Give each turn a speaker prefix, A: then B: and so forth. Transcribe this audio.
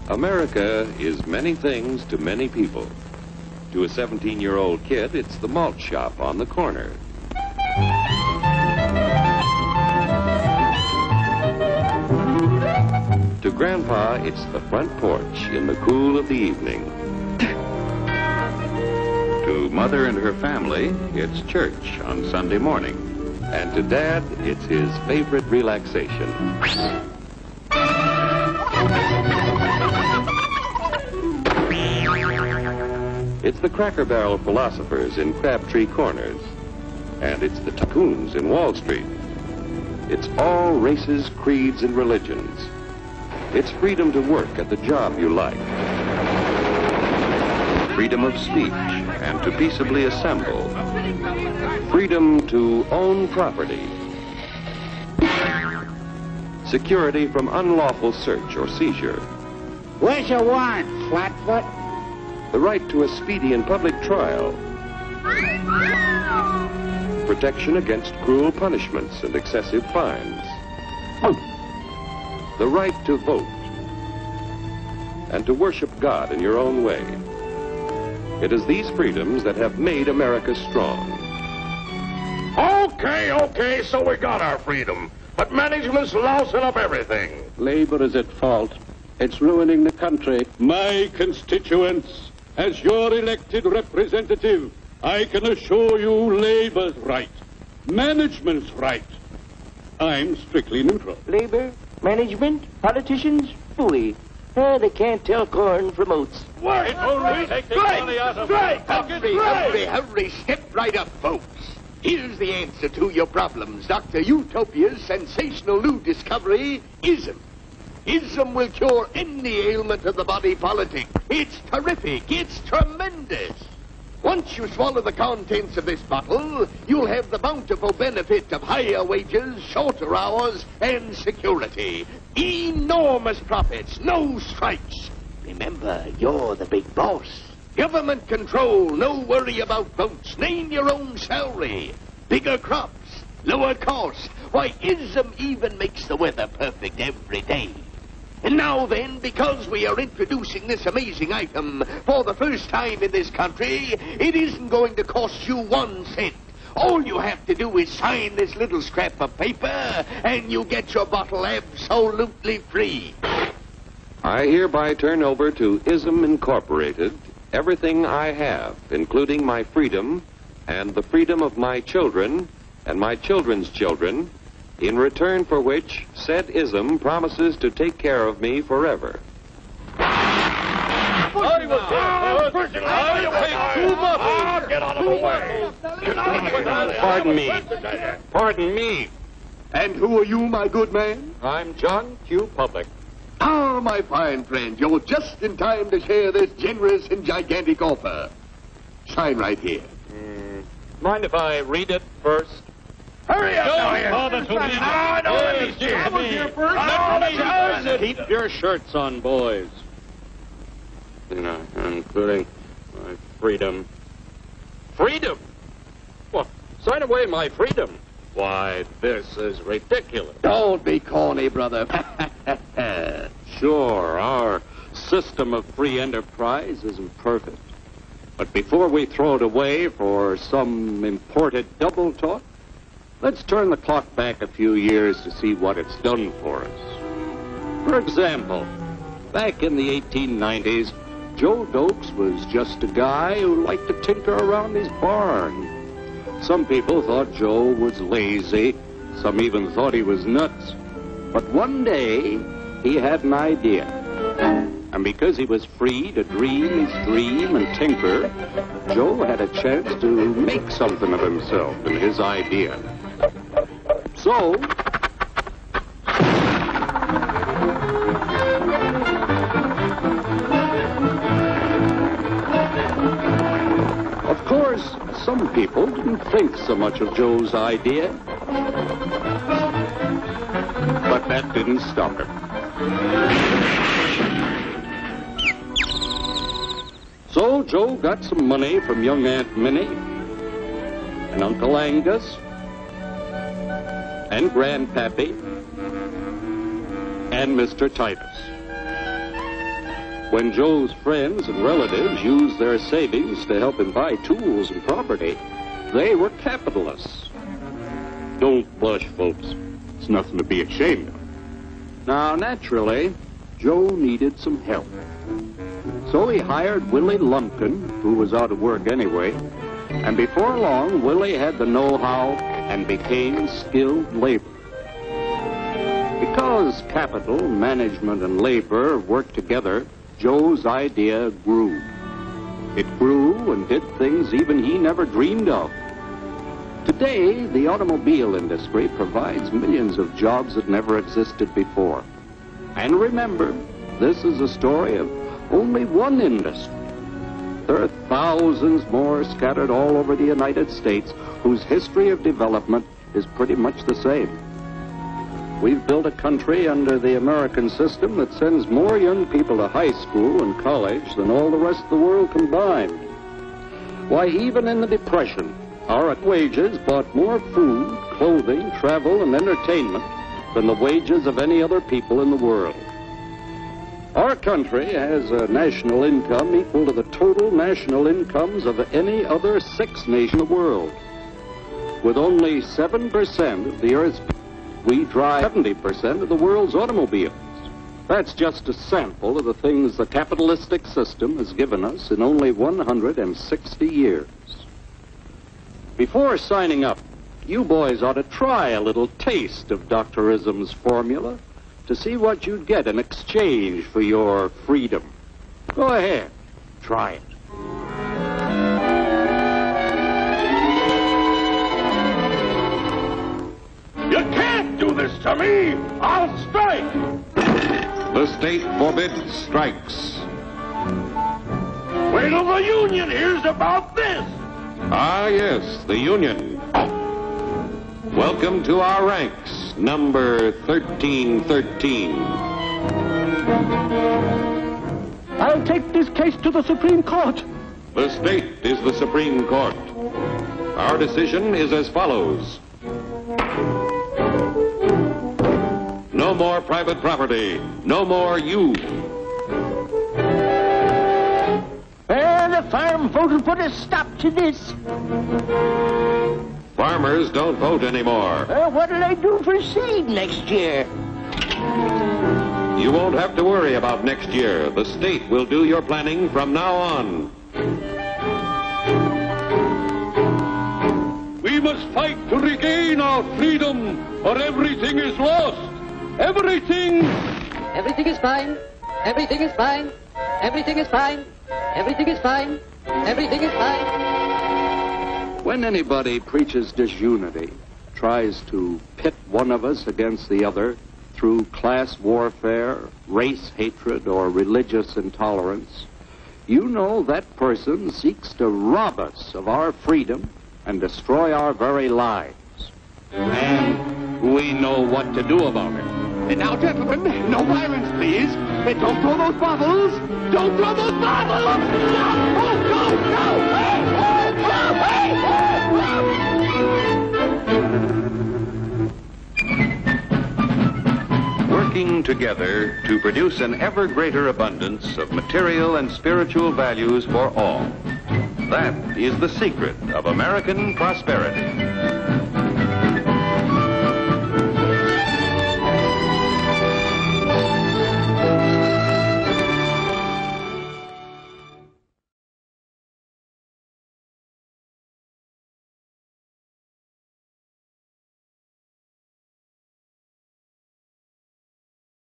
A: America is many things to many people. To a 17-year-old kid, it's the malt shop on the corner. To Grandpa, it's the front porch in the cool of the evening. To Mother and her family, it's church on Sunday morning. And to Dad, it's his favorite relaxation. It's the Cracker Barrel philosophers in Crabtree Corners. And it's the tycoons in Wall Street. It's all races, creeds, and religions. It's freedom to work at the job you like. Freedom of speech and to peaceably assemble. Freedom to own property. Security from unlawful search or seizure.
B: Where's your warrant, Flatfoot?
A: The right to a speedy and public trial. Protection against cruel punishments and excessive fines. The right to vote. And to worship God in your own way. It is these freedoms that have made America strong.
C: Okay, so we got our freedom. But management's lousing up everything.
D: Labor is at fault. It's ruining the country.
E: My constituents, as your elected representative, I can assure you Labor's right. Management's right. I'm strictly neutral.
F: Labor, management, politicians, fooey. They can't tell corn from oats.
C: Wait! Take the money out of my pocket.
G: Hurry, step right up, folks. Here's the answer to your problems. Dr. Utopia's sensational new discovery, ISM. ISM will cure any ailment of the body politic. It's terrific. It's tremendous. Once you swallow the contents of this bottle, you'll have the bountiful benefit of higher wages, shorter hours, and security. Enormous profits, no strikes. Remember, you're the big boss. Government control, no worry about votes. Name your own salary. Bigger crops, lower costs. Why, ISM even makes the weather perfect every day. And now then, because we are introducing this amazing item for the first time in this country, it isn't going to cost you 1 cent. All you have to do is sign this little scrap of paper, and you get your bottle absolutely free.
A: I hereby turn over to ISM Incorporated everything I have, including my freedom and the freedom of my children and my children's children, in return for which said ISM promises to take care of me forever.
C: Get out of the way.
D: Pardon me.
G: And who are you, my good man?
D: I'm John Q. Public.
G: Ah, my fine friend, you're just in time to share this generous and gigantic offer. Sign right here.
D: Mind if I read it first?
C: Hurry up!
D: Keep your shirts on, boys. Including my freedom. Freedom? What? Sign away my freedom? Why, this is ridiculous.
G: Don't be corny, brother.
D: Sure, our system of free enterprise isn't perfect. But before we throw it away for some imported double talk, let's turn the clock back a few years to see what it's done for us. For example, back in the 1890s, Joe Dokes was just a guy who liked to tinker around his barn. Some people thought Joe was lazy. Some even thought he was nuts. But one day, he had an idea. And because he was free to dream his dream and tinker, Joe had a chance to make something of himself and his idea. So, of course, some people didn't think so much of Joe's idea. But that didn't stop him. So Joe got some money from young Aunt Minnie and Uncle Angus and Grandpappy and Mr. Titus. When Joe's friends and relatives used their savings to help him buy tools and property, they were capitalists.
E: Don't blush, folks. It's nothing to be ashamed of.
D: Now, naturally, Joe needed some help. So he hired Willie Lumpkin, who was out of work anyway, and before long, Willie had the know-how and became skilled labor. Because capital, management, and labor worked together, Joe's idea grew. It grew and did things even he never dreamed of. Today, the automobile industry provides millions of jobs that never existed before. And remember, this is a story of only one industry. There are thousands more scattered all over the United States whose history of development is pretty much the same. We've built a country under the American system that sends more young people to high school and college than all the rest of the world combined. Why, even in the Depression, our wages bought more food, clothing, travel, and entertainment than the wages of any other people in the world. Our country has a national income equal to the total national incomes of any other 6 nation in the world. With only 7% of the Earth's people, we drive 70% of the world's automobiles. That's just a sample of the things the capitalistic system has given us in only 160 years. Before signing up, you boys ought to try a little taste of Dr. Ism's formula to see what you'd get in exchange for your freedom. Go ahead, try it.
C: You can't do this to me! I'll strike!
A: The state forbids strikes.
C: Wait till the union hears about this!
A: Ah, yes, the Union. Welcome to our ranks, number 1313.
F: I'll take this case to the Supreme Court.
A: The state is the Supreme Court. Our decision is as follows. No more private property. No more you.
F: The farm vote will put a stop to this.
A: Farmers don't vote anymore.
F: What'll I do for seed next year?
A: You won't have to worry about next year. The state will do your planning from now on.
E: We must fight to regain our freedom, or everything is lost. Everything!
H: Everything is fine. Everything is fine. Everything is fine. Everything is fine. Everything is fine.
D: When anybody preaches disunity, tries to pit one of us against the other through class warfare, race hatred, or religious intolerance, you know that person seeks to rob us of our freedom and destroy our very lives. And we know what to do about it.
G: Now, gentlemen, no violence, please. Don't throw those bottles. Don't throw those bottles. No!
A: Working together to produce an ever greater abundance of material and spiritual values for all. That is the secret of American prosperity.